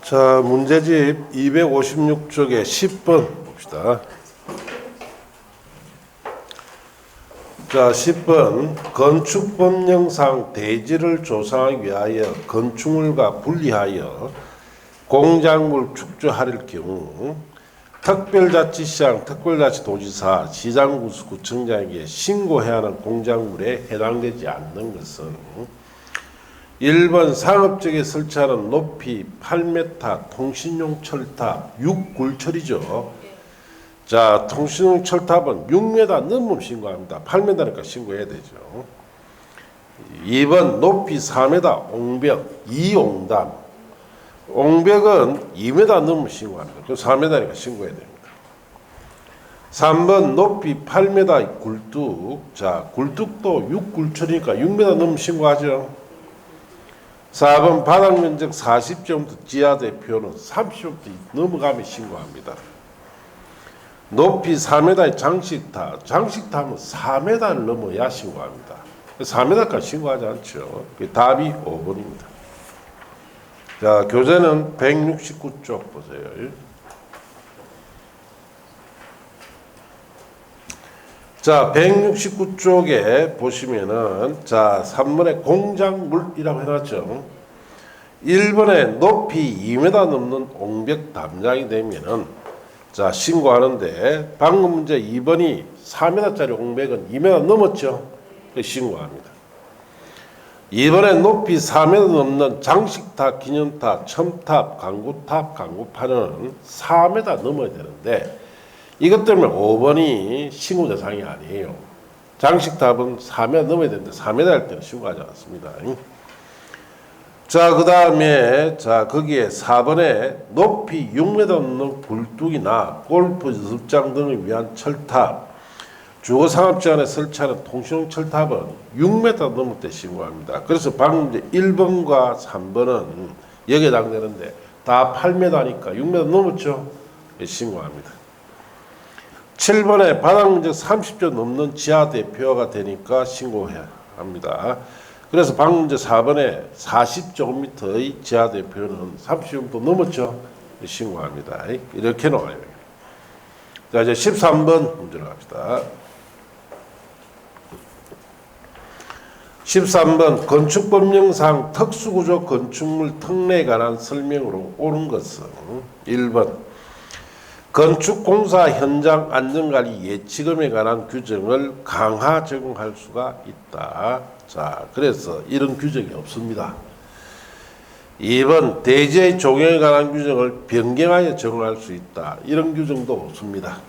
자, 문제집 256쪽에 10번 봅시다. 자, 10번 건축법령상 대지를 조성하기 위하여 건축물과 분리하여 공작물 축조할 경우 특별자치시장, 특별자치도지사, 시장구청장에게 신고해야 하는 공작물에 해당되지 않는 것은 1번 상업적에 설치하는 높이 8m 통신용 철탑 6굴철이죠. 자, 통신용 철탑은 6m 넘으면 신고합니다. 8m니까 신고해야 되죠. 2번 높이 4m 옹벽 2옹담. 옹벽은 2m 넘으면 신고합니다. 그럼 4m니까 신고해야 됩니다. 3번 높이 8m 굴뚝. 자, 굴뚝도 6굴철이니까 6m 넘으면 신고하죠. 4번 바닥 면적 40제곱미터 지하 대표는 30제곱미터 넘어가면 신고합니다. 높이 4m의 장식탑. 장식탑은 4m를 넘어야 신고합니다. 4m까지 신고하지 않죠. 답이 5번입니다. 자, 교재는 169쪽 보세요. 자, 169쪽에 보시면은, 자, 3번에 공작물이라고 해놨죠. 1번에 높이 2m 넘는 옹벽 담장이 되면은, 자, 신고하는데, 방금 문제 2번이 4m짜리 옹벽은 2m 넘었죠. 신고합니다. 2번에 높이 4m 넘는 장식탑, 기념탑, 첨탑, 강구탑, 강구판은 4m 넘어야 되는데, 이것 때문에 5번이 신고 대상이 아니에요. 장식탑은 4m 넘어야 되는데 4m 할 때는 신고하지 않습니다. 자, 그 다음에 자, 거기에 4번에 높이 6m 넘는 굴뚝이나 골프 연습장 등을 위한 철탑, 주거상업지안에 설치하는 통신용 철탑은 6m 넘을 때 신고합니다. 그래서 방금 이제 1번과 3번은 여기에 해당되는데 다 8m니까 6m 넘었죠. 신고합니다. 7번에 바닥 면적 30조 넘는 지하 대표가 되니까 신고해야 합니다. 그래서 방금 문제 4번에 40제곱미터의 지하 대표는 30제곱미터 넘었죠. 신고합니다. 이렇게 나와요. 자, 이제 13번 문제로 갑시다. 13번 건축법령상 특수구조 건축물 특례에 관한 설명으로 옳은 것은 1번 건축공사 현장 안전관리 예치금에 관한 규정을 강화 적용할 수가 있다. 자, 그래서 이런 규정이 없습니다. 2번 대지의 종용에 관한 규정을 변경하여 적용할 수 있다. 이런 규정도 없습니다.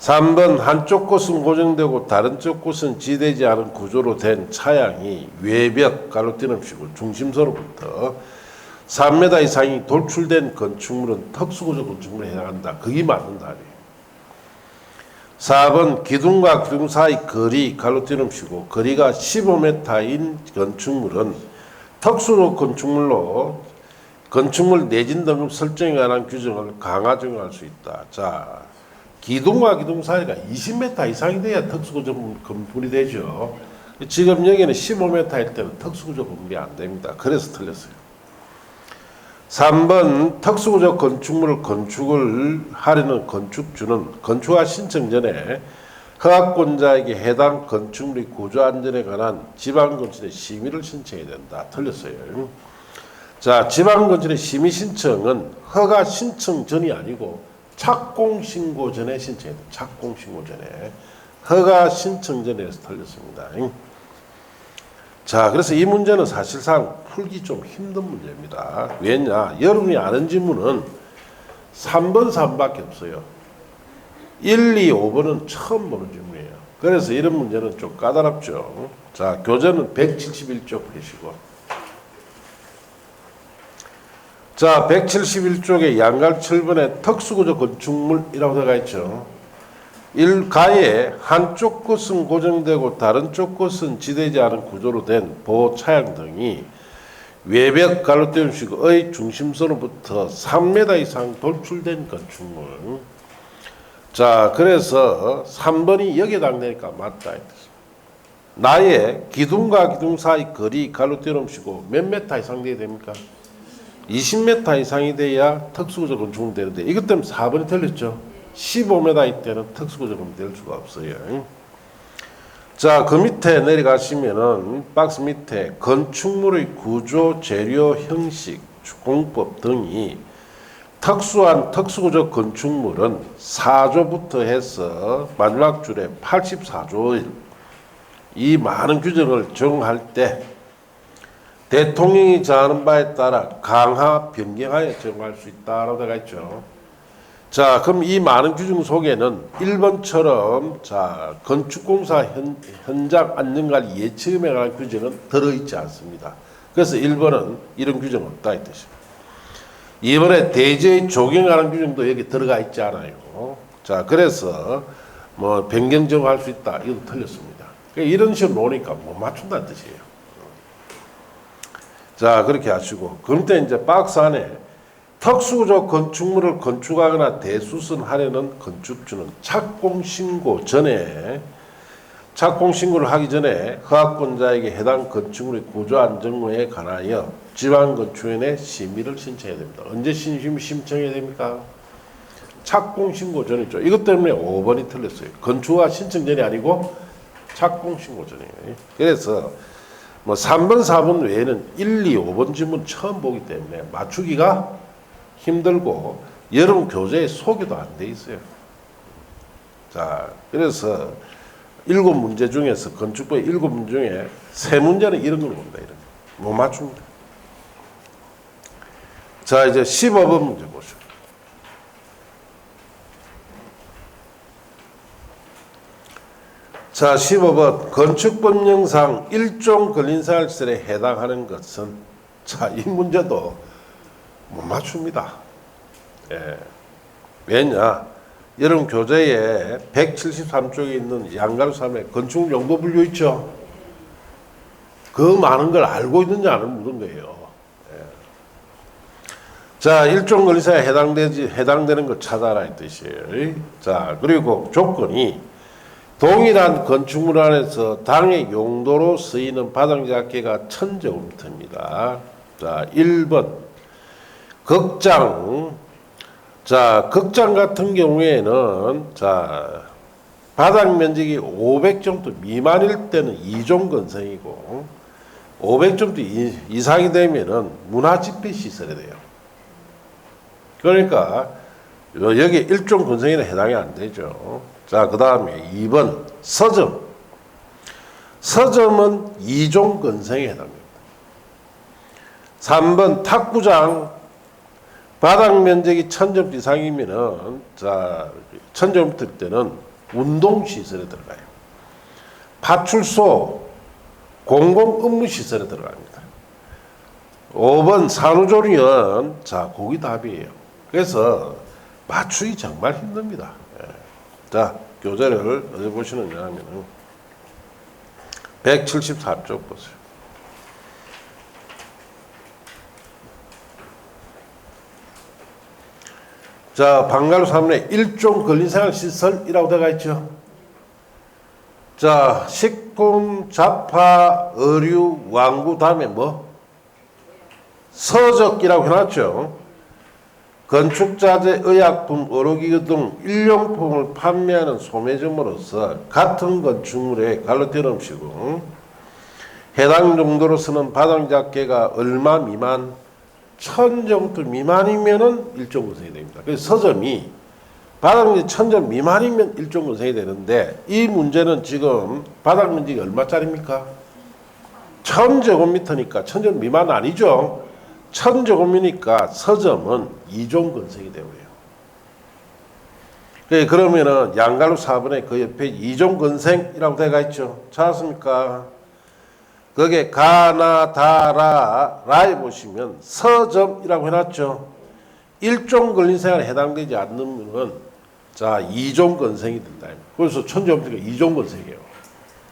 3번 한쪽 곳은 고정되고 다른 쪽 곳은 지대지 않은 구조로 된 차량이 외벽 가로띠름식으로 중심서로부터 3m 이상이 돌출된 건축물은 특수구조 건축물에 해당한다. 그게 맞는 답이에요. 4번 기둥과 기둥 사이 거리 가로띠름식고 거리가 15m인 건축물은 특수구조 건축물로 건축물 내진 등급 설정에 관한 규정을 강화 적용할 수 있다. 자, 기둥과 기둥 사이가 20m 이상이 돼야 특수구조 건물이 되죠. 지금 여기는 15m일 때는 특수구조 건물이 안 됩니다. 그래서 틀렸어요. 3번 특수구조 건축물을 건축을 하려는 건축주는 건축화 신청 전에 허가권자에게 해당 건축물의 구조 안전에 관한 지방건축의 심의를 신청해야 된다. 틀렸어요. 자, 지방건축의 심의 신청은 허가 신청 전이 아니고 착공신고 전에 신청해야 된다. 착공신고 전에. 허가 신청 전에서 틀렸습니다. 자, 그래서 이 문제는 사실상 풀기 좀 힘든 문제입니다. 왜냐? 여러분이 아는 지문은 3번, 4번밖에 없어요. 1, 2, 5번은 처음 보는 지문이에요. 그래서 이런 문제는 좀 까다롭죠. 자, 교재는 171쪽 보시고. 자, 171쪽에 양갈 7번에 특수구조 건축물이라고 들어가 있죠. 1가에 한쪽 곳은 고정되고 다른 쪽 곳은 지대지 않은 구조로 된 보호 차양 등이 외벽 가로띠름식의 중심선으로부터 3m 이상 돌출된 건축물. 자, 그래서 3번이 여기에 해당되니까 맞다. 나의 기둥과 기둥 사이 거리 가로띠름식고 몇 메타 이상 돼야 됩니까? 20m 이상이 돼야 특수구조 건축물 되는데 이것 때문에 4번이 틀렸죠. 15m일 때는 특수구조 건축물 될 수가 없어요. 자, 그 밑에 내려가시면은 박스 밑에 건축물의 구조, 재료, 형식, 공법 등이 특수한 특수구조 건축물은 4조부터 해서 마지막 줄에 84조 이 많은 규정을 정할 때 대통령이 정하는 바에 따라 강화, 변경하여 정할 수 있다라고 되어 있죠. 자, 그럼 이 많은 규정 속에는 1번처럼 자, 건축공사 현장 안전관리 예치금에 관한 규정은 들어있지 않습니다. 그래서 1번은 이런 규정 없다 이 뜻입니다. 2번에 대지의 조경에 관한 규정도 여기 들어가 있지 않아요. 자, 그래서 뭐 변경 정할 수 있다 이것도 틀렸습니다. 그러니까 이런 식으로 놓으니까 못 맞춘다는 뜻이에요. 자, 그렇게 하시고 그런데 이제 박스 안에 특수구조 건축물을 건축하거나 대수선하려는 건축주는 착공신고 전에 착공신고를 하기 전에 허가권자에게 해당 건축물의 구조안전에 관하여 지방건축원에 심의를 신청해야 됩니다. 언제 신청해야 됩니까? 착공신고 전이죠. 이것 때문에 5번이 틀렸어요. 건축허가 신청 전이 아니고 착공신고 전이에요. 그래서 뭐 3번, 4번 외에는 1, 2, 5번 질문 처음 보기 때문에 맞추기가 힘들고 여러분 교재에 소개도 안 돼 있어요. 자, 그래서 7문제 중에서 건축부의 7문제 중에 3문제는 이런 걸 봅니다. 이런 거. 못 맞춥니다. 자, 이제 15번 문제 보시죠. 자, 15번 건축법령상 일종 근린생활시설에 해당하는 것은 자, 이 문제도 못 맞춥니다. 예. 왜냐? 여러분 교재에 173쪽에 있는 양가로 3의 건축 용도 분류 있죠? 그 많은 걸 알고 있는지 안 묻은 거예요. 예. 자, 일종 권리사에 해당되는 걸 찾아라 이 뜻이에요. 자, 그리고 조건이 동일한 건축물 안에서 당의 용도로 쓰이는 바닥작계가 1000제곱미터입니다. 자, 1번 극장. 자, 극장 같은 경우에는 자, 바닥 면적이 500제곱미터 미만일 때는 2종 건성이고 500제곱미터 이상이 되면은 문화집회 시설이 돼요. 그러니까 여기 1종 건성에는 해당이 안 되죠. 자, 그 다음에 2번 서점. 서점은 2종 건성에 해당됩니다. 3번 탁구장. 바닥 면적이 1000제곱미터 이상이면은 자, 1000제곱미터 때는 운동시설에 들어가요. 파출소, 공공업무시설에 들어갑니다. 5번 산후조리원. 자, 거기 답이에요. 그래서 맞추기 정말 힘듭니다. 자, 교재를 어디 보시느냐 하면은 174쪽 보세요. 자, 방가로 3의 일종 근린생활시설이라고 되어 있죠. 자, 식품, 잡화, 의류, 완구 다음에 뭐? 서적이라고 해놨죠. 건축자재, 의약품, 의료기구 등 일용품을 판매하는 소매점으로서 같은 건축물에 갈라뜨럼시고 해당 정도로 쓰는 바닥작계가 얼마 미만? 1000제곱미터 미만이면은 일종 건성이 됩니다. 그래서 서점이 바닥면적 1000제곱 미만이면 일종 건성이 되는데 이 문제는 지금 바닥 면적이 얼마짜리입니까? 1000제곱미터니까 1000제곱 미만 아니죠. 1000제곱미니까 서점은 2종 건성이 되고요. 그러면은 양가로 4번에 그 옆에 2종 건성이라고 되어 있죠. 찾았습니까? 거기에 가나 다라 라에 보시면 서점이라고 해놨죠. 1종 근린생활에 해당되지 않으면 자 2종 건성이 된다. 그래서 1000제곱미터가 2종 건성이에요.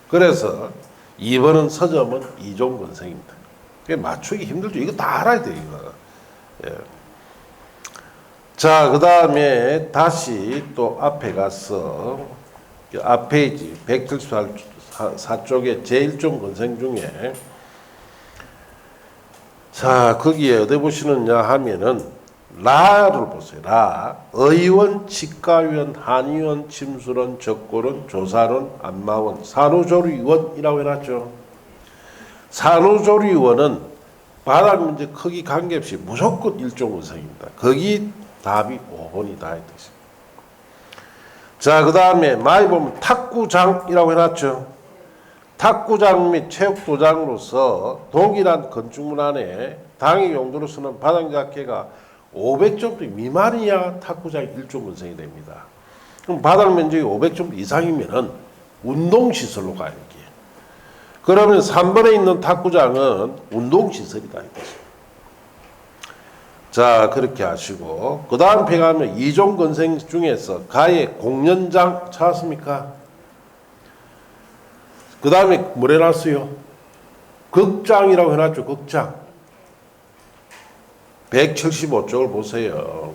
그래서 2번은 서점은 2종 건성입니다. 맞추기 힘들죠. 이거 다 알아야 돼요. 이거. 예. 자, 그 다음에 다시 또 앞에 가서 앞 페이지 174쪽에 제1종 건성 중에 자, 거기에 어디 보시느냐 하면은 라를 보세요. 라. 의원, 치과위원, 한의원, 침술원, 적골원, 조사원, 안마원, 산후조리원이라고 해놨죠. 산후조리원은 바닥 문제 크기 관계없이 무조건 일종원생입니다. 거기 답이 5번이다 이 뜻입니다. 자, 그 다음에 많이 보면 탁구장이라고 해놨죠. 탁구장 및 체육도장으로서 동일한 건축물 안에 당의 용도로 쓰는 바닥약계가 500점 미만이야 탁구장이 일종원생이 됩니다. 그럼 바닥 면적이 500점 이상이면은 운동시설로 가야 돼. 그러면 3번에 있는 탁구장은 운동시설이다. 자, 그렇게 하시고 그 다음 페이지 가면 이종건생 중에서 가의 공연장 찾았습니까? 그 다음에 뭘 해놨어요? 극장이라고 해놨죠. 극장 175쪽을 보세요.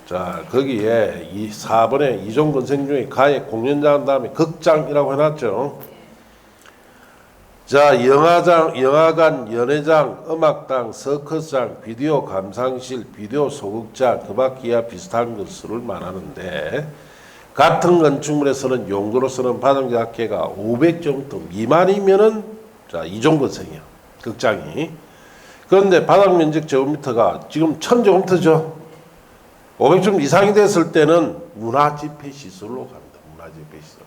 자, 거기에 이 4번에 이종건생 중에 가의 공연장 다음에 극장이라고 해놨죠. 자, 영화장, 영화관, 연회장, 음악당, 서커스장, 비디오 감상실, 비디오 소극장, 그 밖이야 비슷한 것을 말하는데 같은 건축물에서는 용도로서는 바닥약계가 500점부터 미만이면은 자, 이종건생이야. 극장이. 그런데 바닥 면적 제곱미터가 지금 1000제곱미터죠. 500점 이상이 됐을 때는 문화집회시설로 갑니다. 문화집회시설로.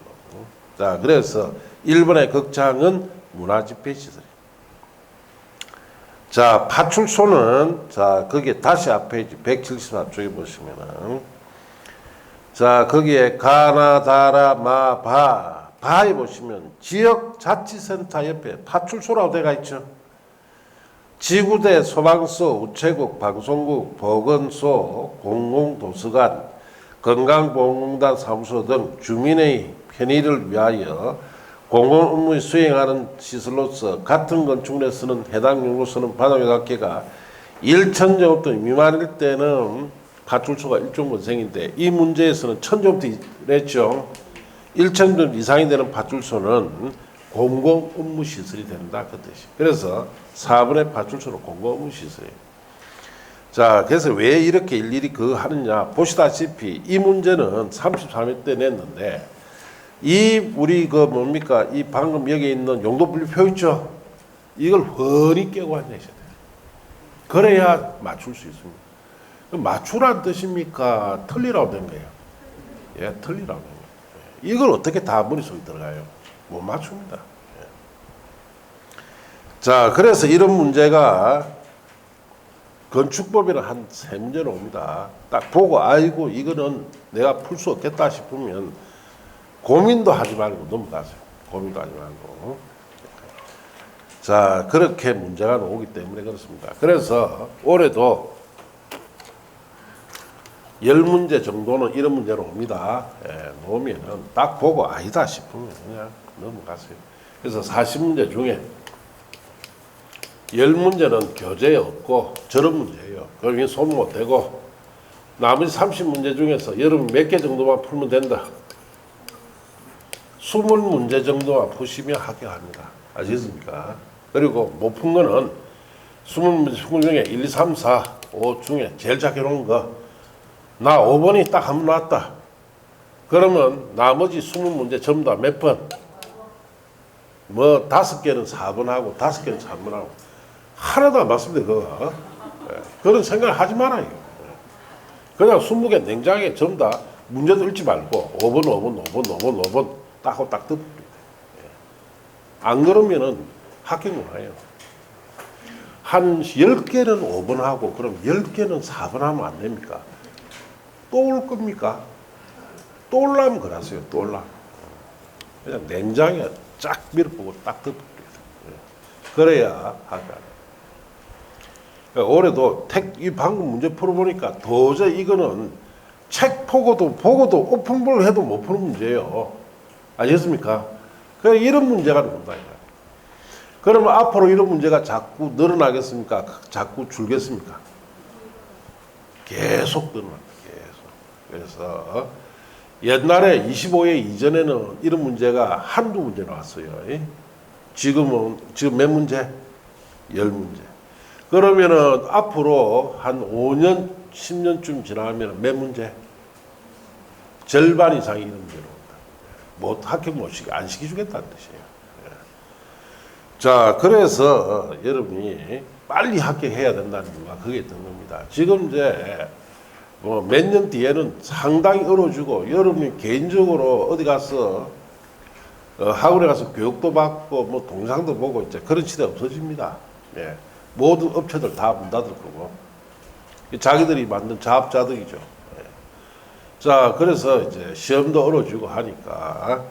자, 그래서 1번의 극장은 문화집회시설. 자, 파출소는 자, 거기에 다시 앞에 174쪽에 보시면은 자, 거기에 가나 다라 마 바 바에 보시면 지역자치센터 옆에 파출소라고 되어 있죠. 지구대, 소방서, 우체국, 방송국, 보건소, 공공도서관, 건강보험공단 사무소 등 주민의 편의를 위하여 공공 업무에 수행하는 시설로서 같은 건축물에서는 해당 용도로서는 바닥약계가 1,000제곱미터 미만일 때는 파출소가 일종건생인데 이 문제에서는 1,000제곱미터랬죠. 1,000제곱미터 이상이 되는 파출소는 공공 업무 시설이 된다 그 뜻이. 그래서 4번의 파출소는 공공 업무 시설이에요. 자, 그래서 왜 이렇게 일일이 그거 하느냐 보시다시피 이 문제는 33회 때 냈는데 이 우리 그 뭡니까 이 방금 여기 있는 용도 분류표 있죠. 이걸 훤히 깨고 앉으셔야 돼요. 그래야 맞출 수 있습니다. 맞추란 뜻입니까? 틀리라고 된 거예요. 예, 틀리라고 된 거예요. 이걸 어떻게 다 머릿속에 들어가요? 못 맞춥니다. 예. 자, 그래서 이런 문제가 건축법에는 한 3문제는 옵니다. 딱 보고 아이고 이거는 내가 풀 수 없겠다 싶으면 고민도 하지 말고 넘어가세요. 고민도 하지 말고. 자, 그렇게 문제가 나오기 때문에 그렇습니다. 그래서 올해도 10문제 정도는 이런 문제로 옵니다. 예, 놓으면은 딱 보고 아니다 싶으면 그냥 넘어가세요. 그래서 40문제 중에 10문제는 교재에 없고 저런 문제예요. 그럼 손 못 대고 나머지 30문제 중에서 여러분 몇 개 정도만 풀면 된다. 20문제 정도만 푸시면 합격합니다. 아시겠습니까? 그리고 못 푼 거는 20문제 중에 1, 2, 3, 4, 5 중에 제일 작게 놓은 거 나 5번이 딱 한 번 나왔다. 그러면 나머지 20문제 전부 다 몇 번? 뭐 5개는 4번 하고 5개는 3번 하고 하나도 안 맞습니다. 그거. 그런 생각을 하지 말아요. 그냥 20개 냉장에 전부 다 문제도 읽지 말고 5번, 5번, 5번, 5번, 5번 딱 하고 딱 덮습니다. 안 그러면은 합격 못 해요. 한 10개는 5번 하고 그럼 10개는 4번 하면 안 됩니까? 또 올 겁니까? 또 올라면 그러세요. 또 올라. 그냥 냉장에 쫙 밀어보고 딱 덮습니다. 그래야 합격. 그러니까 올해도 이 방금 문제 풀어보니까 도저히 이거는 책 보고도 오픈볼 해도 못 푸는 문제예요. 아시겠습니까? 그러니까 이런 문제가 나온다. 그러면 앞으로 이런 문제가 자꾸 늘어나겠습니까? 자꾸 줄겠습니까? 계속 늘어납니다. 계속. 그래서 옛날에 25회 이전에는 이런 문제가 한두 문제 나왔어요. 지금 몇 문제? 10문제. 그러면은 앞으로 한 5년, 10년쯤 지나면 몇 문제? 절반 이상이 이런 문제로 온다. 뭐 합격 못 시키, 안 시켜주겠다는 뜻이에요. 자, 그래서 여러분이 빨리 합격해야 된다는 이유가 그게 있던 겁니다. 지금 이제 뭐 몇 년 뒤에는 상당히 어려워지고 여러분이 개인적으로 어디 가서 학원에 가서 교육도 받고 뭐 동상도 보고 이제 그런 시대 없어집니다. 예. 모든 업체들 다 문 닫을 거고 자기들이 만든 자업자득이죠. 예. 자, 그래서 이제 시험도 어려워지고 하니까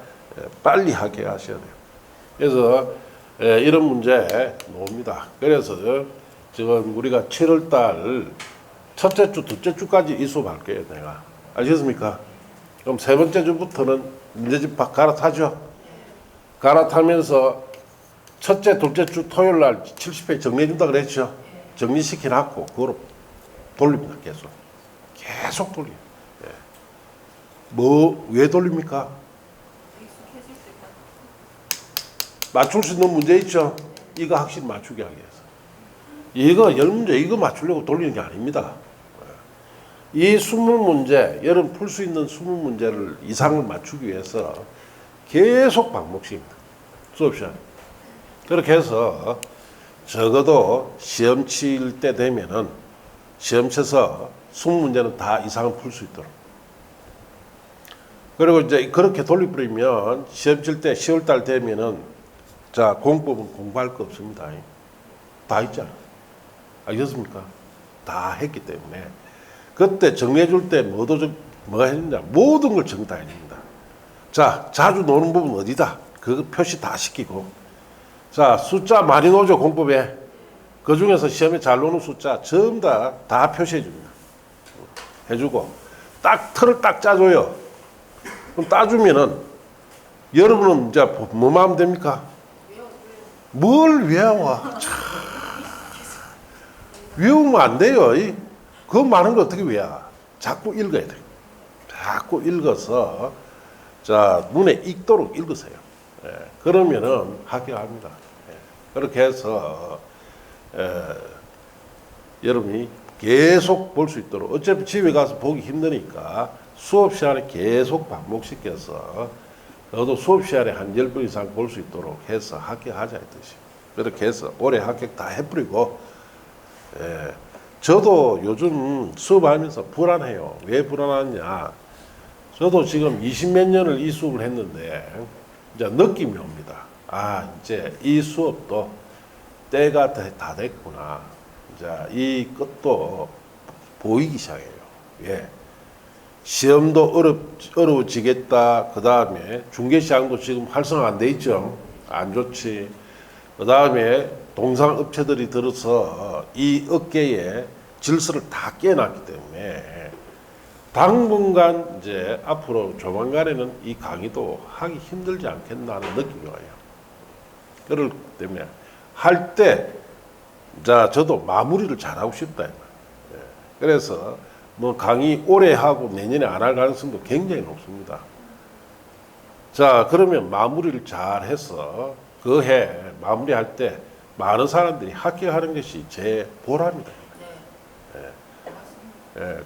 빨리 합격하셔야 돼요. 그래서 이런 문제 나옵니다. 그래서 지금 우리가 7월달 첫째 주, 둘째 주까지 이 수업 할 거예요, 내가. 아시겠습니까? 그럼 세 번째 주부터는 문제집 갈아타죠. 갈아타면서 첫째, 둘째 주 토요일 날 70회 정리해준다 그랬죠. 정리시켜놨고, 그거로 돌립니다, 계속. 계속 돌려요. 예. 뭐, 왜 돌립니까? 맞출 수 있는 문제 있죠? 이거 확실히 맞추게 하기 위해서. 이거 10문제, 이거 맞추려고 돌리는 게 아닙니다. 이 20문제, 여러분 풀 수 있는 20문제를 이상을 맞추기 위해서 계속 반복식입니다. 수업 시간. 그렇게 해서 적어도 시험 칠 때 되면은 시험 쳐서 20문제는 다 이상을 풀 수 있도록. 그리고 이제 그렇게 돌려버리면 시험 칠 때 10월달 되면은 자, 공법은 공부할 거 없습니다. 다 있잖아. 알겠습니까? 다 했기 때문에. 그때 정리해 줄 때 뭐가 했느냐. 모든 걸 정리 다 해줍니다. 자, 자주 노는 부분 어디다? 그거 표시 다 시키고. 자, 숫자 많이 노죠, 공법에. 그 중에서 시험에 잘 노는 숫자 전부 다 표시해 줍니다. 해주고. 딱 틀을 딱 짜줘요. 그럼 따주면은 여러분은 이제 뭐만 하면 됩니까? 뭘 외워? 외우면 안 돼요. 그 많은 거 어떻게 외워? 자꾸 읽어야 돼요. 자꾸 읽어서 자 눈에 익도록 읽으세요. 예, 그러면은 합격합니다. 예, 그렇게 해서 여러분이 계속 볼 수 있도록 어차피 집에 가서 보기 힘드니까 수업 시간에 계속 반복시켜서 너도 수업 시간에 한 10번 이상 볼 수 있도록 해서 합격하자 이 뜻이에요. 그렇게 해서 올해 합격 다 해버리고 저도 요즘 수업하면서 불안해요. 왜 불안하냐. 저도 지금 20몇 년을 이 수업을 했는데 이제 느낌이 옵니다. 아, 이제 이 수업도 때가 다 됐구나. 이제 이 끝도 보이기 시작해요. 예. 시험도 어려워지겠다. 그 다음에 중개시장도 지금 활성화 안 돼 있죠. 안 좋지. 그 다음에 동상업체들이 들어서 이 업계의 질서를 다 깨놨기 때문에 당분간 이제 앞으로 조만간에는 이 강의도 하기 힘들지 않겠나 하는 느낌이 와요. 그렇기 때문에 할 때, 자, 저도 마무리를 잘하고 싶다. 그래서 뭐 강의 오래 하고 내년에 안 할 가능성도 굉장히 높습니다. 자, 그러면 마무리를 잘 해서 그 해 마무리할 때 많은 사람들이 합격하는 것이 제 보람이다.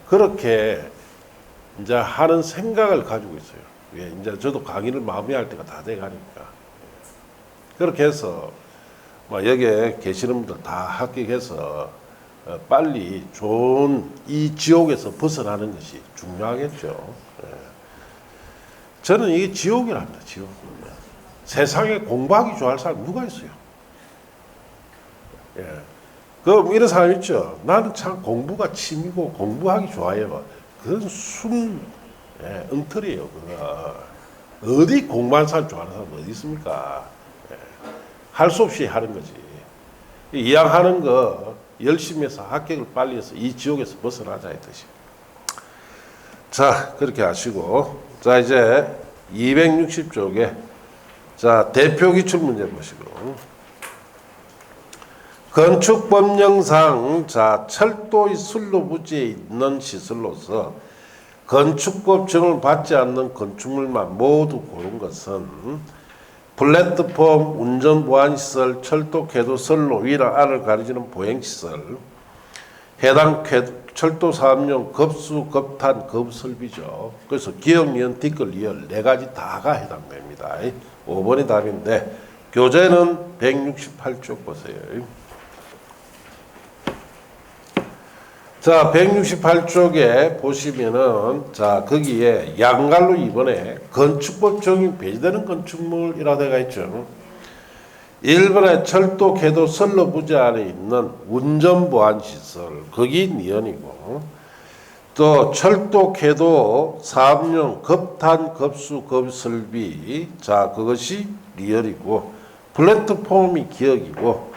그렇게 이제 하는 생각을 가지고 있어요. 예, 이제 저도 강의를 마무리할 때가 다 돼 가니까. 그렇게 해서 뭐 여기에 계시는 분들 다 합격해서 빨리 좋은 이 지옥에서 벗어나는 것이 중요하겠죠. 예. 저는 이게 지옥이랍니다. 지옥. 세상에 공부하기 좋아할 사람 누가 있어요? 예. 그 이런 사람 있죠. 나는 참 공부가 취미고 공부하기 좋아해요. 그건 엉터리예요. 그거. 어디 공부하는 사람 좋아하는 사람 어디 있습니까? 예. 할 수 없이 하는 거지. 이왕하는 거 열심히 해서 합격을 빨리 해서 이 지옥에서 벗어나자 이 뜻이에요. 자, 그렇게 하시고 자 이제 260쪽에 자 대표 기출 문제 보시고 건축법령상 자 철도의 순로부지에 있는 시설로서 건축법 정을 받지 않는 건축물만 모두 고른 것은 플랫폼, 운전 보안시설, 철도 궤도 선로 위랑 아래를 가리지는 보행시설, 해당 철도 사업용 급수, 급탄, 급설비죠. 그래서 기역, 니은, 티끌, 리을 네 가지 다가 해당됩니다. 5번이 답인데 교재는 168쪽 보세요. 자, 168쪽에 보시면은 자, 거기에 양갈로 이번에 건축법 적용 배제되는 건축물이라고 되어 있죠. 1번에 철도, 궤도, 선로 부지 안에 있는 운전보안시설, 거기 니은이고, 또 철도, 궤도, 사업용 급탄, 급수, 급설비, 자, 그것이 리얼이고, 플랫폼이 기역이고,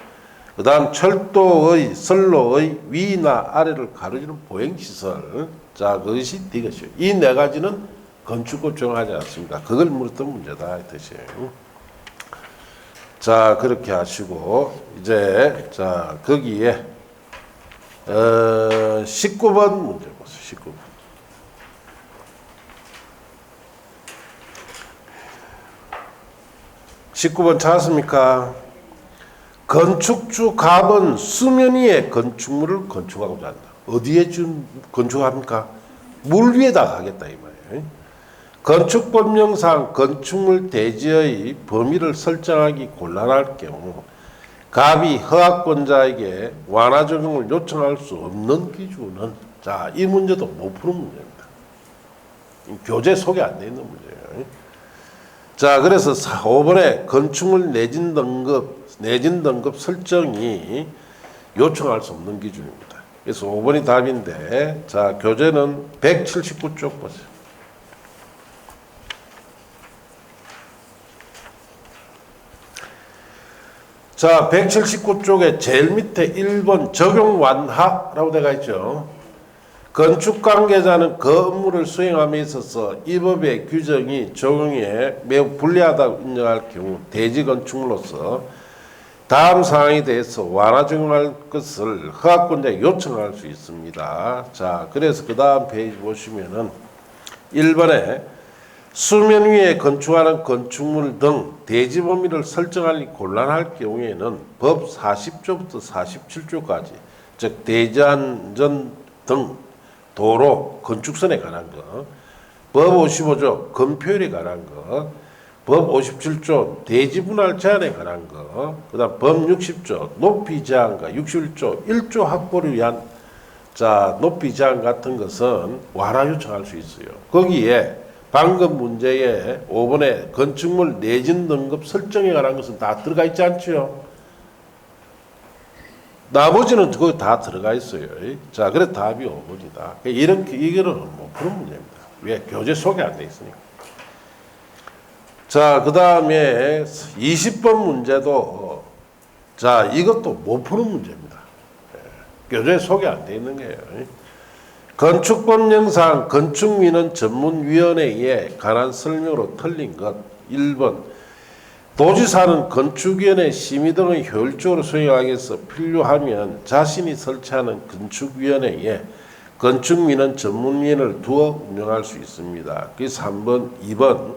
그 다음 철도의, 선로의 위나 아래를 가로지는 보행시설, 자, 그것이 디귿이요. 이 네 가지는 건축법 적용하지 않습니다. 그걸 물었던 문제다, 이 뜻이에요. 자, 그렇게 하시고, 이제, 자, 거기에, 19번 문제 보세요, 19번. (19번) 찾았습니까? 건축주 갑은 수면 위에 건축물을 건축하고자 한다. 어디에 건축합니까? 물 위에다 하겠다, 이 말이에요. 건축법령상 건축물 대지의 범위를 설정하기 곤란할 경우 갑이 허가권자에게 완화 적용을 요청할 수 없는 기준은, 자, 이 문제도 못 푸는 문제입니다. 교재 소개 안 돼 있는 문제예요. 자, 그래서 5번에 건축물 내진 등급 설정이 요청할 수 없는 기준입니다. 그래서 5번이 답인데, 자, 교재는 179쪽 보세요. 자, 179쪽에 제일 밑에 1번 적용 완화라고 되어 있죠. 건축 관계자는 그 업무를 수행함에 있어서 이 법의 규정이 적용에 매우 불리하다고 인정할 경우 대지 건축물로서 다음 사항에 대해서 완화 적용할 것을 허가권자에 요청할 수 있습니다. 자, 그래서 그 다음 페이지 보시면은 1번에 수면 위에 건축하는 건축물 등 대지 범위를 설정하기 곤란할 경우에는 법 40조부터 47조까지, 즉 대지안전 등 도로, 건축선에 관한 것, 법 55조 건폐율에 관한 것, 법 57조 대지 분할 제한에 관한 것, 그 다음 법 60조 높이 제한과 61조 1조 확보를 위한, 자, 높이 제한 같은 것은 완화 요청할 수 있어요. 거기에 방금 문제에 5번에 건축물 내진 등급 설정에 관한 것은 다 들어가 있지 않죠? 나머지는 그거 다 들어가 있어요. 자, 그래 답이 5번이다. 이거는 못 푸는 문제입니다. 왜? 교재 소개 안 돼 있으니까. 자, 그 다음에 20번 문제도, 자, 이것도 못 푸는 문제입니다. 교재 소개 안 돼 있는 거예요. 건축법령상 건축민원 전문위원회에 관한 설명으로 틀린 것. 1번 도지사는 건축위원회 심의 등을 효율적으로 수행하기 위해서 필요하면 자신이 설치하는 건축위원회에 건축민원 전문위원회를 두어 운영할 수 있습니다. 그게 3번. 2번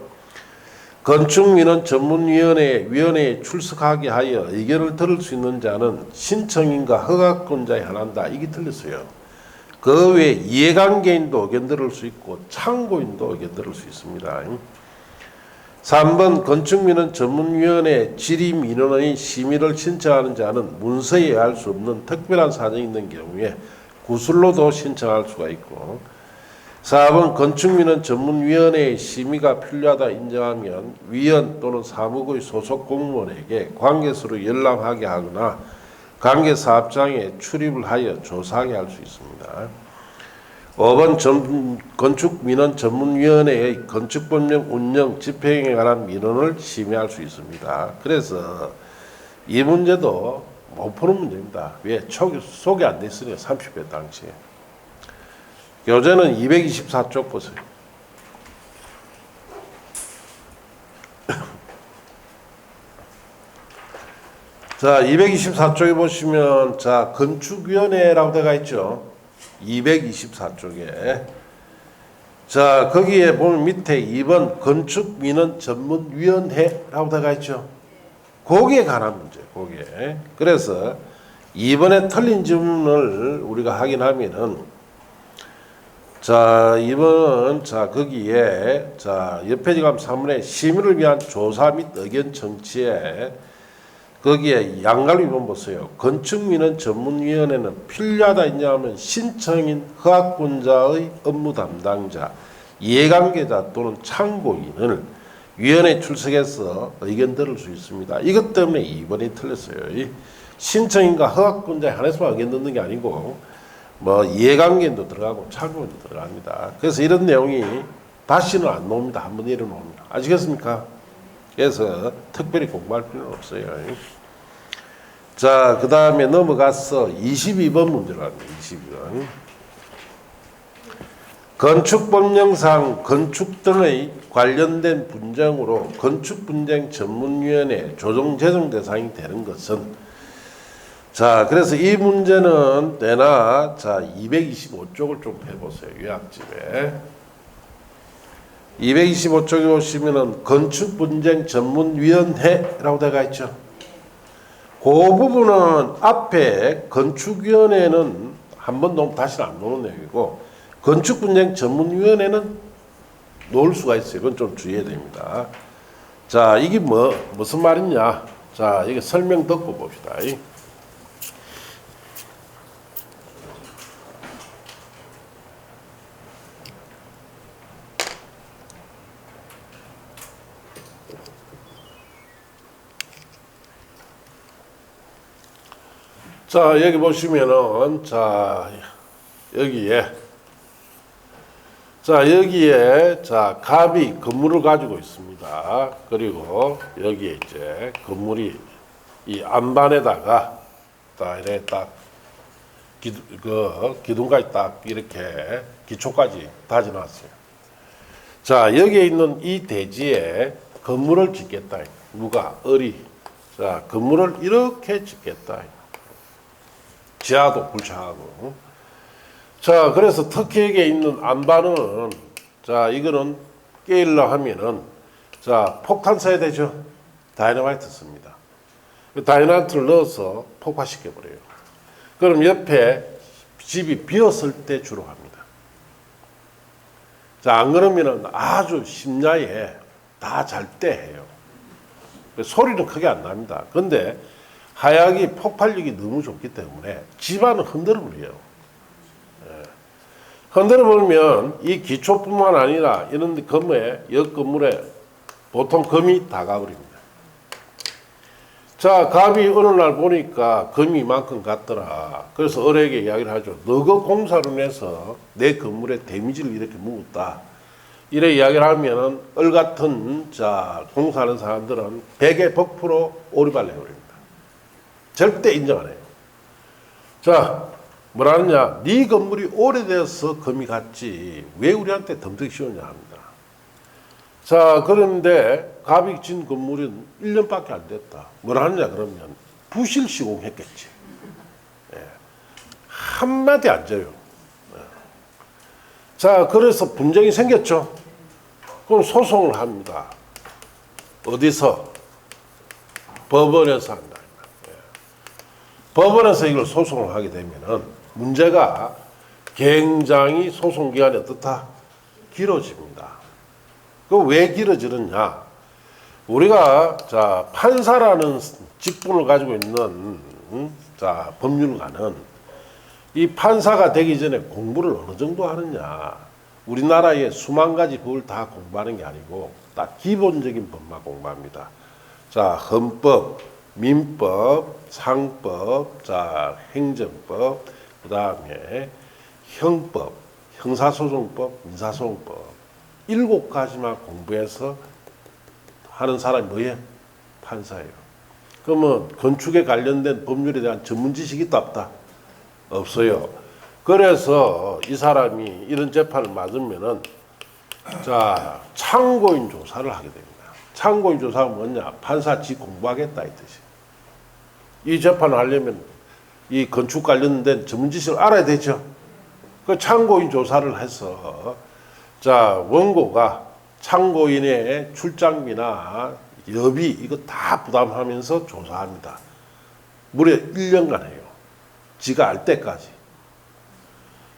건축민원 전문위원회에 출석하게 하여 의견을 들을 수 있는 자는 신청인과 허가권자에 한한다. 이게 틀렸어요. 그 외에 이해관계인도 의견 들을 수 있고 참고인도 의견 들을 수 있습니다. 3번 건축민원 전문위원회 질의민원의 심의를 신청하는 자는 문서에 의할 수 없는 특별한 사정이 있는 경우에 구술로도 신청할 수가 있고, 4번 건축민원 전문위원회의 심의가 필요하다 인정하면 위원 또는 사무국의 소속 공무원에게 관계서로 연락하게 하거나 관계사업장에 출입을 하여 조사하게 할 수 있습니다. 5번 건축민원 전문위원회의 건축법령 운영 집행에 관한 민원을 심의할 수 있습니다. 그래서 이 문제도 못 푸는 문제입니다. 왜? 소개 안 됐으니까 30회 당시에. 교재는 224쪽 보세요. 자, 224쪽에 보시면, 자, 건축위원회라고 되어 있죠. 224쪽에. 자, 거기에 보면 밑에 2번 건축민원전문위원회라고 들어가 있죠. 거기에 관한 문제, 거기에. 그래서 2번에 틀린 질문을 우리가 확인하면은, 자, 2번, 자, 거기에, 자, 옆에 가면 3번에 시민을 위한 조사 및 의견 청취에, 거기에 양갈로 2번 보세요. 건축민원 전문위원회는 필요하다 있냐 하면 신청인 허가권자의 업무 담당자, 이해관계자 또는 참고인을 위원회에 출석해서 의견 들을 수 있습니다. 이것 때문에 2번이 틀렸어요. 신청인과 허가권자에 한해서만 의견 듣는 게 아니고 뭐 이해관계인도 들어가고 참고인도 들어갑니다. 그래서 이런 내용이 다시는 안 나옵니다. 한번 일어나옵니다. 아시겠습니까? 그래서 특별히 공부할 필요는 없어요. 자, 그 다음에 넘어가서 22번 문제로 합니다. 22번. 건축법령상 건축 등의 관련된 분쟁으로 건축분쟁 전문위원회 조정 제정 대상이 되는 것은, 자, 그래서 이 문제는 내나, 자, 225쪽을 좀 해보세요. 요약집에. 225쪽에 보시면은 건축분쟁 전문위원회라고 되어 있죠. 그 부분은 앞에 건축위원회는 한 번도 다시는 안 나오는 내용이고, 건축분쟁 전문위원회는 놓을 수가 있어요. 이건 좀 주의해야 됩니다. 자, 이게 무슨 말이냐. 자, 이게 설명 듣고 봅시다. 자, 여기 보시면은, 자, 여기에, 자, 갑이 건물을 가지고 있습니다. 그리고 여기에 이제 건물이 이 안반에다가 딱 이렇게 딱 기둥까지 딱 이렇게 기초까지 다져놨어요. 자, 여기에 있는 이 대지에 건물을 짓겠다. 누가? 을이. 자, 건물을 이렇게 짓겠다. 지하도 불창하고. 자, 그래서 특히 여기에 있는 안반은, 자, 이거는 깨일러 하면은, 자, 폭탄 써야 되죠. 다이너마이트 씁니다. 다이너마이트를 넣어서 폭파시켜버려요. 그럼 옆에 집이 비었을 때 주로 합니다. 자, 안 그러면은 아주 심야에 다 잘 때 해요. 소리는 크게 안 납니다. 근데 하약이 폭발력이 너무 좋기 때문에 집안을 흔들어 버려요. 흔들어 버리면 이 기초뿐만 아니라 이런 건물에, 옆 건물에 보통 금이 다 가버립니다. 자, 갑이 어느 날 보니까 금이 이만큼 갔더라. 그래서 을에게 이야기를 하죠. 너가 공사로 인해서 내 건물에 데미지를 이렇게 묵었다. 이래 이야기를 하면은 을 같은, 자, 공사하는 사람들은 100에 100% 오리발 내버립니다. 절대 인정 안 해요. 자, 뭐라 하느냐. 네 건물이 오래돼서 금이 갔지 왜 우리한테 덤떡이 씌우냐 합니다. 자, 그런데 갑이 진 건물은 1년밖에 안 됐다. 뭐라 하느냐 그러면 부실 시공했겠지. 예. 한마디 안 져요. 예. 자, 그래서 분쟁이 생겼죠. 그럼 소송을 합니다. 어디서? 법원에서 한다. 예. 법원에서 이걸 소송을 하게 되면은 문제가 굉장히 소송 기간이 어떻다? 길어집니다. 그 왜 길어지느냐? 우리가, 자, 판사라는 직분을 가지고 있는, 자, 법률가는 이 판사가 되기 전에 공부를 어느 정도 하느냐? 우리나라에 수만 가지 법을 다 공부하는 게 아니고 딱 기본적인 법만 공부합니다. 자, 헌법, 민법, 상법, 자, 행정법, 그 다음에 형법, 형사소송법, 민사소송법 7가지만 공부해서 하는 사람이 뭐예요? 판사예요. 그러면 건축에 관련된 법률에 대한 전문 지식이 있다 없다? 없어요. 그래서 이 사람이 이런 재판을 맞으면은, 자, 참고인 조사를 하게 됩니다. 참고인 조사가 뭐냐? 판사 지 공부하겠다 이 뜻이. 이 재판을 하려면 이 건축 관련된 전문 지식을 알아야 되죠. 그 참고인 조사를 해서, 자, 원고가 참고인의 출장비나 여비 이거 다 부담하면서 조사합니다. 무려 1년간 해요. 지가 알 때까지.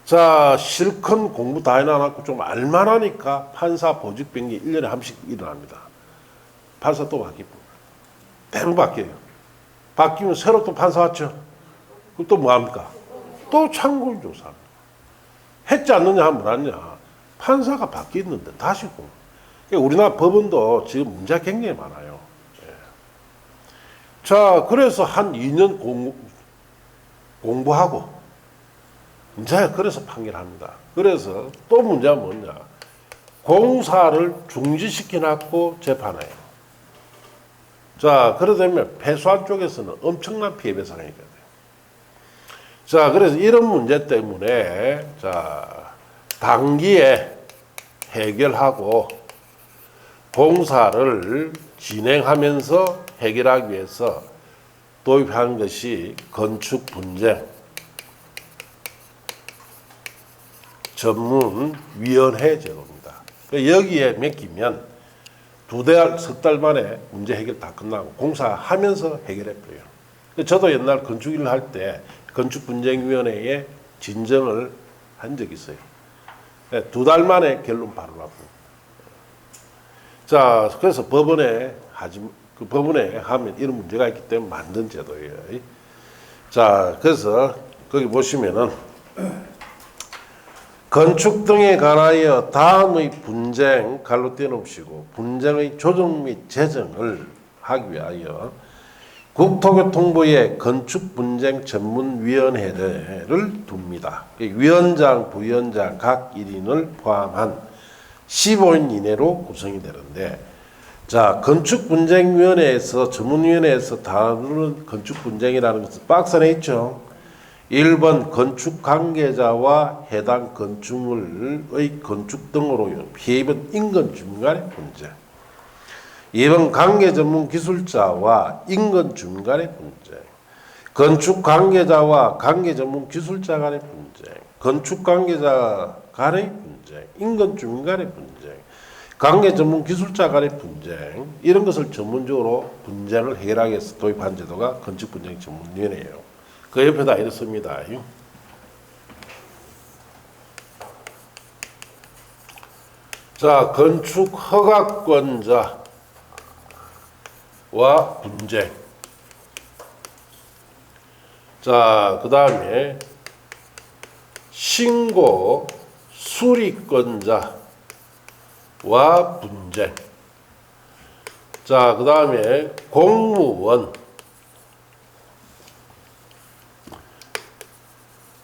자, 실컷 공부 다 해놔놓고 좀 알만하니까 판사 보직 변기 1년에 한 번씩 일어납니다. 판사 또 바뀝니다. 대부분 바뀌어요. 바뀌면 새로 또 판사 왔죠. 그럼 또 뭐합니까? 또 참고인 조사합니다. 했지 않느냐 하면 뭐하냐. 판사가 바뀌었는데 다시 공부. 그러니까 우리나라 법원도 지금 문제가 굉장히 많아요. 예. 자, 그래서 한 2년 공부하고 이제 그래서 판결합니다. 그래서 또 문제가 뭐냐. 공사를 중지시켜놨고 재판해요. 자, 그러다면 패소한 쪽에서는 엄청난 피해 배상이 돼요. 자, 그래서 이런 문제 때문에 자, 단기에 해결하고 공사를 진행하면서 해결하기 위해서 도입한 것이 건축분쟁 전문위원회 제도입니다. 여기에 맡기면 2달, 3달 만에 문제 해결 다 끝나고 공사하면서 해결해버려요. 저도 옛날 건축일을 할 때 건축분쟁위원회에 진정을 한 적이 있어요. 2달 만에 결론 바로 나고. 자, 그래서 법원에 하면 이런 문제가 있기 때문에 만든 제도예요. 자, 그래서 거기 보시면은 건축 등에 관하여 다음의 분쟁 갈로 떼놓으시고 분쟁의 조정 및 재정을 하기 위하여 국토교통부의 건축분쟁 전문위원회를 둡니다. 위원장, 부위원장 각 1인을 포함한 15인 이내로 구성이 되는데, 자, 건축분쟁위원회에서 전문위원회에서 다루는 건축분쟁이라는 것은 박스 안에 있죠. 1번 건축 관계자와 해당 건축물의 건축 등으로 피해 입은 인근 주민 간의 분쟁. 2번 관계 전문 기술자와 인근 주민 간의 분쟁. 건축 관계자와 관계 전문 기술자 간의 분쟁. 건축 관계자 간의 분쟁. 인근 주민 간의 분쟁. 관계 전문 기술자 간의 분쟁. 이런 것을 전문적으로 분쟁을 해결하기 위해서 도입한 제도가 건축분쟁 전문위원회예요. 그 옆에다 이렇습니다. 자, 건축 허가권자와 분쟁. 자, 그 다음에 신고 수리권자와 분쟁. 자, 그 다음에 공무원.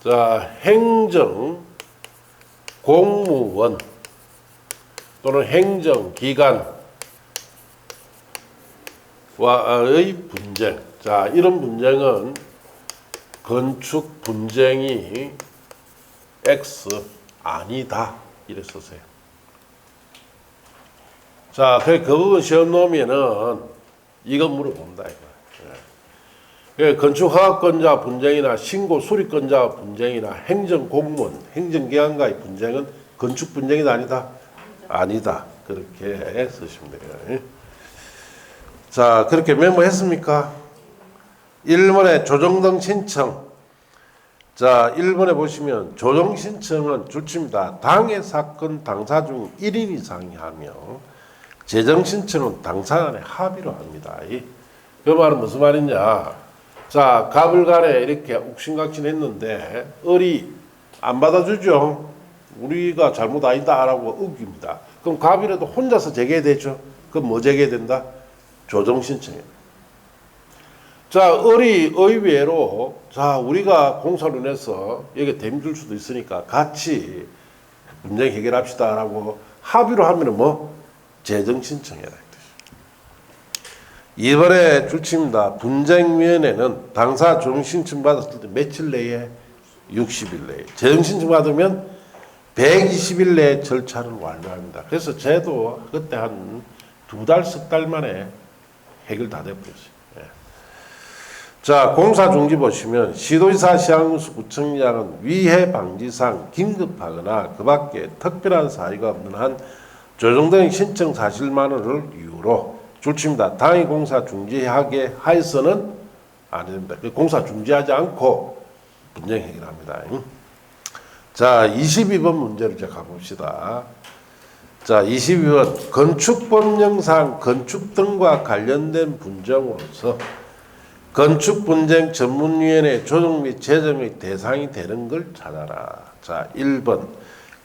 자, 행정, 공무원 또는 행정기관와의 분쟁. 자, 이런 분쟁은 건축 분쟁이 X 아니다. 이래 쓰세요. 자, 그 부분 시험 놓으면은 이거 물어본다. 건축허가권자 분쟁이나 신고 수리권자 분쟁이나 행정공무원, 행정기관과의 분쟁은 건축 분쟁이 아니다. 아니다. 그렇게 쓰시면 돼요. 자, 그렇게 메모했습니까? 1번에 조정등 신청. 자, 1번에 보시면 조정 신청은 줄칩니다. 당해 사건 당사 중 1인 이상이 하며 재정 신청은 당사 간에 합의로 합니다. 그 말은 무슨 말이냐? 자, 갑을 간에 이렇게 옥신각신했는데 을이 안 받아주죠. 우리가 잘못 아니다라고 우깁니다. 그럼 갑이라도 혼자서 제기되죠. 그럼 뭐 제기된다? 조정 신청이에요. 자, 을이 의외로 자, 우리가 공사로 내서 여기 대미 줄 수도 있으니까 같이 분쟁 해결합시다라고 합의로 하면은 뭐 재정 신청해라. 이번에 줄칩니다. 분쟁위원회는 당사 조정 신청 받았을 때 며칠 내에 60일 내에, 재정 신청 받으면 120일 내에 절차를 완료합니다. 그래서 저도 그때 한 2달, 3달 만에 해결 다 돼버렸어요. 예. 자, 공사 중지 보시면 시도지사 시향군수 구청장은 위해 방지상 긴급하거나 그 밖에 특별한 사유가 없는 한 조정등 신청 사실만을 이유로 줄칩니다. 당일 공사 중지하게 하여서는 안 됩니다. 공사 중지하지 않고 분쟁 해결합니다. 자, 22번 문제를 이제 가봅시다. 자, 22번 건축법령상 건축 등과 관련된 분쟁으로서 건축분쟁 전문위원회 조정 및 재정의 대상이 되는 걸 찾아라. 자, 1번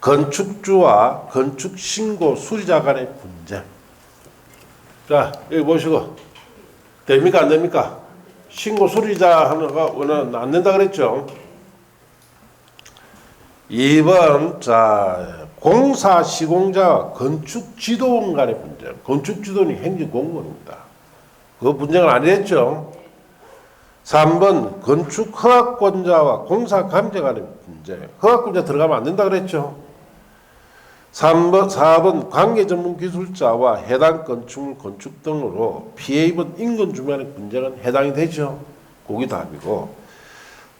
건축주와 건축신고 수리자 간의 분쟁. 자, 여기 보시고 됩니까 안 됩니까? 신고 수리자 하나가 원은 안 된다 그랬죠. 2번 자 공사 시공자와 건축지도원 간의 분쟁. 건축지도원이 행정공무원입니다. 그 분쟁은 아니랬죠. 3번 건축 허가권자와 공사 감독 간의 분쟁. 허가권자 들어가면 안 된다 그랬죠. 4번 관계 전문 기술자와 해당 건축물 건축 등으로 피해 입은 인근 주민의 분쟁은 해당이 되죠. 그게 답이고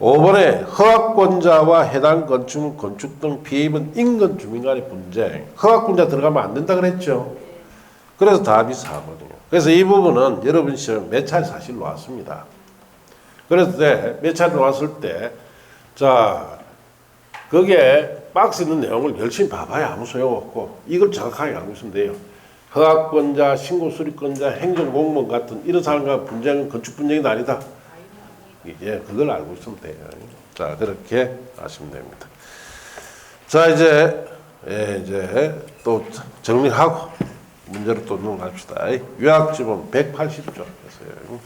5번에 허가권자와 해당 건축물 건축 등 피해 입은 인근 주민 간의 분쟁. 허가권자 들어가면 안 된다 그랬죠. 그래서 답이 4번이에요. 그래서 이 부분은 여러분 시험 몇 차례 사실 나왔습니다. 그래서 몇 차례 나왔을 때 자 거기에 박스 있는 내용을 열심히 봐봐야 아무 소용없고 이걸 정확하게 알고 있으면 돼요. 허가권자, 신고수리권자, 행정공무원 같은 이런 사람과 분쟁은 건축분쟁이 아니다. 이제 그걸 알고 있으면 돼요. 자, 그렇게 아시면 됩니다. 자, 이제 또 정리하고 문제로 또 넘어갑시다. 요약지문 180조 했어요.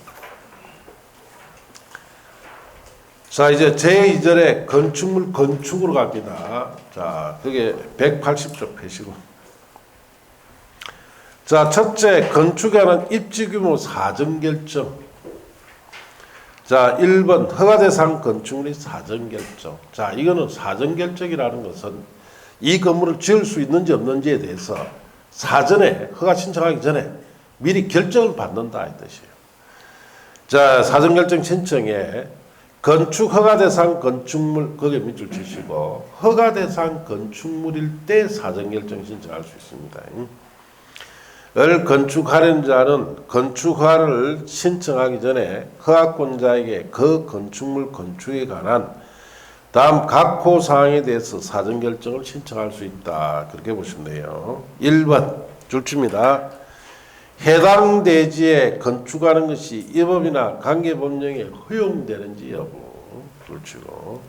자, 이제 제2절에 건축물 건축으로 갑니다. 자, 그게 180조 펴시고. 자, 첫째, 건축에 관한 입지규모 사전결정. 자, 1번 허가대상 건축물의 사전결정. 자, 이거는 사전결정이라는 것은 이 건물을 지을 수 있는지 없는지에 대해서 사전에 허가 신청하기 전에 미리 결정을 받는다 이 뜻이에요. 자, 사전결정 신청에 건축 허가대상 건축물 거기에 밑줄 치시고 허가대상 건축물일 때 사전결정 신청할 수 있습니다. 을 건축하려는 자는 건축허가를 신청하기 전에 허가권자에게 그 건축물 건축에 관한 다음 각 호 사항에 대해서 사전결정을 신청할 수 있다. 그렇게 보시면 돼요. 1번 줄칩니다. 해당 대지에 건축하는 것이 이 법이나 관계법령에 허용되는지 여부 둘치고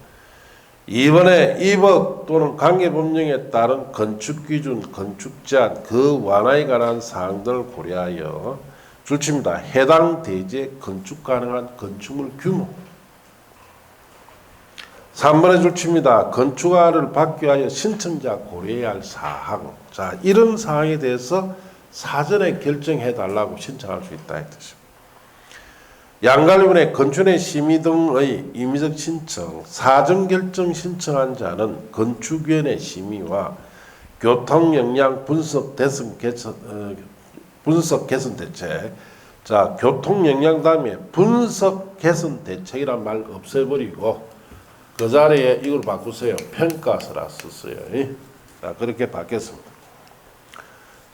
2번에 이 법 또는 관계법령에 따른 건축기준, 건축제한, 그 완화에 관한 사항들을 고려하여 줄칩니다. 해당 대지에 건축 가능한 건축물 규모 3번에 줄칩니다. 건축허가를 받기 위하여 신청자 고려해야 할 사항. 자, 이런 사항에 대해서 사전에 결정해 달라고 신청할 수 있다 이 뜻입니다. 양관리원의 건축의 심의 등의 임의적 신청, 사전결정 신청한 자는 건축위원회 심의와 교통영향 분석 개선 대책. 자, 교통영향 다음에 분석 개선 대책이란 말 없애버리고 그 자리에 이걸 바꾸세요. 평가서라 썼어요. 자, 그렇게 바뀌었습니다.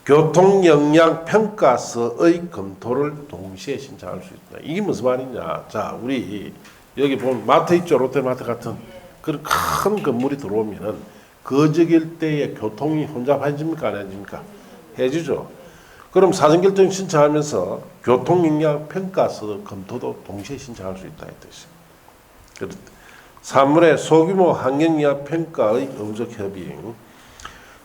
교통영향 평가서의 검토를 동시에 신청할 수 있다. 이게 무슨 말이냐? 자, 우리 여기 보면 마트 있죠, 롯데마트 같은 그런 큰 건물이 들어오면은 거적일 때에 교통이 혼잡해집니까, 안 해집니까? 해주죠. 그럼 사전결정 신청하면서 교통영향 평가서 검토도 동시에 신청할 수 있다 이 뜻이에요. 3번의 소규모 환경영향 평가의 의무적 협의.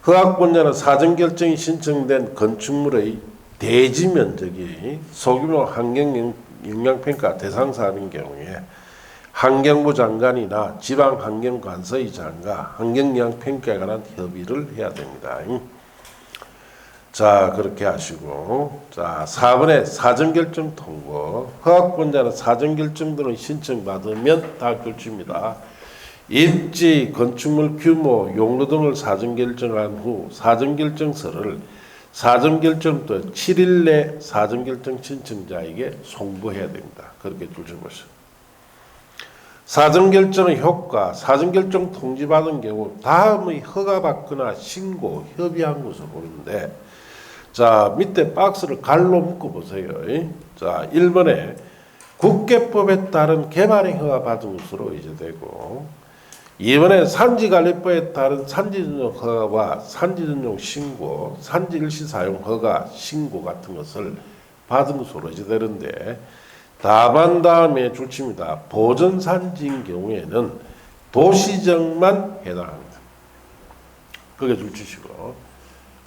허가권자는 사전결정이 신청된 건축물의 대지 면적이 소규모 환경영향평가 대상 사업인 경우에 환경부 장관이나 지방환경관서의 장과 환경영향평가에 관한 협의를 해야 됩니다. 자, 그렇게 하시고 자, 4번에 사전결정 통고. 허가권자는 사전결정 등을 신청받으면 다 결집니다. 입지, 건축물 규모, 용도 등을 사전결정한 후 사전결정서를 사전결정부터 7일 내 사전결정 신청자에게 송부해야 됩니다. 그렇게 줄여보시죠. 사전결정의 효과, 사전결정 통지받은 경우 다음의 허가받거나 신고, 협의한 것을 보는데, 자, 밑에 박스를 갈로 묶어 보세요. 자, 1번에 국계법에 따른 개발행 허가 받은 것으로 이제 되고, 2번에 산지관리법에 따른 산지전용 허가와 산지전용 신고, 산지일시 사용 허가 신고 같은 것을 받은 것으로 이제 되는데, 답안 다음에 줄칩니다. 보전산지인 경우에는 도시정만 해당합니다. 그게 줄치시고.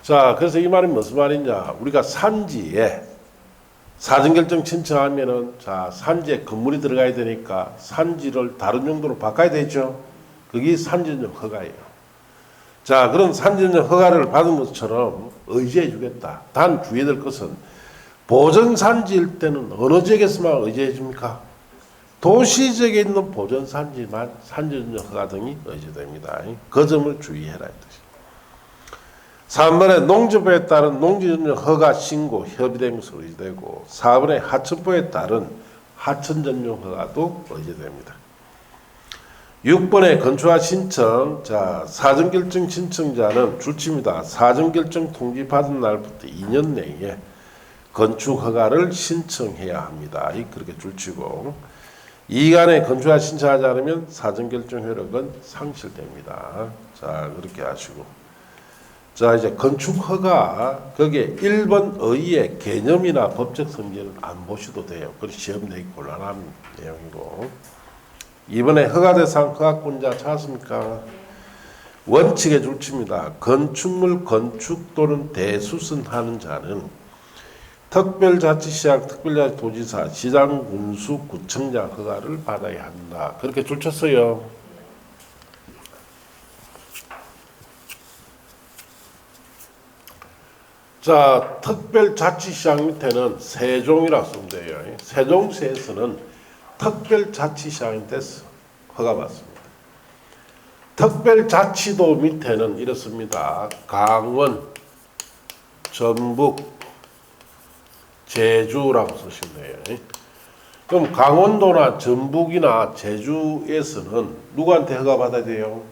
자, 그래서 이 말이 무슨 말이냐. 우리가 산지에 사전결정 신청하면은, 자, 산지에 건물이 들어가야 되니까 산지를 다른 용도로 바꿔야 되죠. 그게 산지전용 허가예요. 자, 그런 산지전용 허가를 받은 것처럼 의지해 주겠다. 단 주의해야 될 것은 보전산지일 때는 어느 지역에서만 의지해 줍니까? 도시 지역에 있는 보전산지만 산지전용 허가 등이 의지됩니다. 그 점을 주의해라. 3번에 농지법에 따른 농지전용 허가 신고 협의된 것으로 의지되고, 4번에 하천법에 따른 하천전용 허가도 의지됩니다. 6번에 건축허가 신청, 자, 사전결정 신청자는 줄칩니다. 사전결정 통지 받은 날부터 2년 내에 건축허가를 신청해야 합니다. 그렇게 줄치고, 이간에 건축허가 신청하지 않으면 사전결정 효력은 상실됩니다. 자, 그렇게 하시고. 자, 이제 건축허가, 거기에 1번 의의 개념이나 법적 성질은 안 보셔도 돼요. 그래서 시험 내기 곤란한 내용이고. 이번에 허가 대상 허가권자 찾았습니까? 원칙에 줄칩니다. 건축물 건축 또는 대수선하는 자는 특별자치시장, 특별자치도지사, 시장, 군수, 구청장 허가를 받아야 한다. 그렇게 줄쳤어요. 자, 특별자치시장 밑에는 세종이라고 쓰면 돼요. 세종시에서는 특별자치시장이 돼서 허가받습니다. 특별자치도 밑에는 이렇습니다. 강원, 전북, 제주라고 쓰시면 돼요. 그럼 강원도나 전북이나 제주에서는 누구한테 허가받아야 돼요?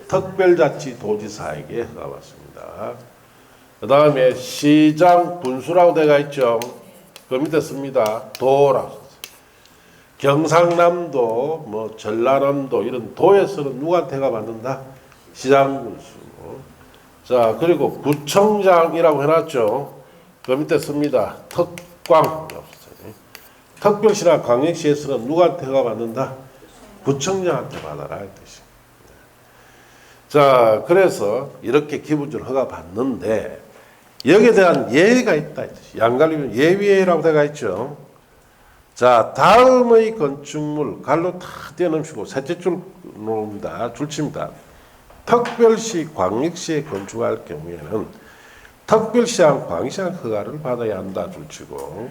특별자치도지사에게 허가받습니다. 그 다음에 시장, 군수라고 되어 있죠. 그 밑에 씁니다. 도라고 썼어요. 경상남도, 뭐 전라남도 이런 도에서는 누구한테 허가받는다? 시장, 군수. 자, 그리고 구청장이라고 해놨죠. 그 밑에 씁니다. 특광. 특별시나 광역시에서는 누구한테 허가받는다? 구청장한테 받아라. 이 뜻이에요. 자, 그래서 이렇게 기본적으로 허가받는데 여기에 대한 예외가 있다. 양갈리면 예외라고 되어 있죠. 자, 다음의 건축물 갈로 다 떼어놓으시고 셋째 줄 놓습니다. 줄칩니다. 특별시, 광역시에 건축할 경우에는 특별시장, 광역시장 허가를 받아야 한다. 줄치고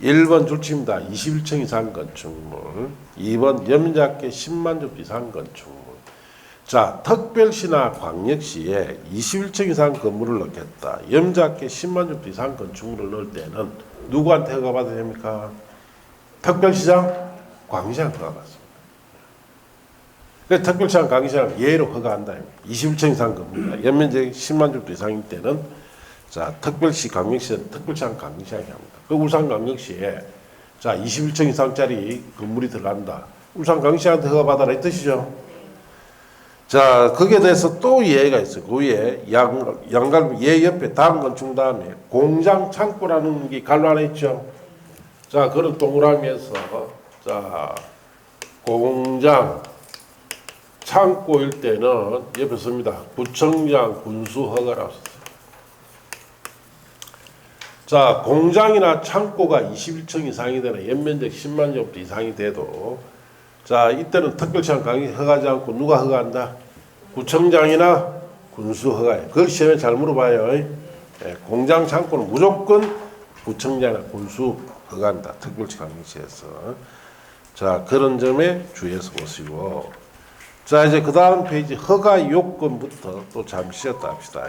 1번 줄칩니다. 21층 이상 건축물. 2번 연면적계 10만 제곱 이상 건축물. 자, 특별시나 광역시에 21층 이상 건물을 넣겠다. 연면적계 10만 제곱 이상 건축물을 넣을 때는 누구한테 허가받아야 됩니까? 특별시장, 광역시장 허가받습니다. 그래서 특별시장, 광역시장 예외로 허가한다. 21층 이상 건물, 연면적이 10만 제곱 이상일 때는 자, 특별시, 광역시는 특별시장, 광역시장이 합니다. 그 울산광역시에 자, 21층 이상짜리 건물이 들어간다. 울산광역시한테 허가받아라 이 뜻이죠. 자, 거기에 대해서 또 예외가 있어요. 그 위에 양갈비 예 옆에 다음 건축 다음에 공장 창고라는 게 갈로 안에 있죠. 자, 그런 동그라미에서 자, 공장 창고일 때는 옆에 씁니다. 구청장 군수 허가라고 썼어요. 자, 공장이나 창고가 21층 이상이 되나 연면적 10만 제곱 이상이 돼도 자, 이때는 특별시장 강의 허가하지 않고 누가 허가한다? 구청장이나 군수 허가해. 그걸 시험에 잘 물어봐요. 예, 공장 창고는 무조건 구청장이나 군수 허가한다. 특별시 강의시에서. 자, 그런 점에 주의해서 보시고. 자, 이제 그 다음 페이지 허가 요건부터 또 잠시 쉬었다 합시다.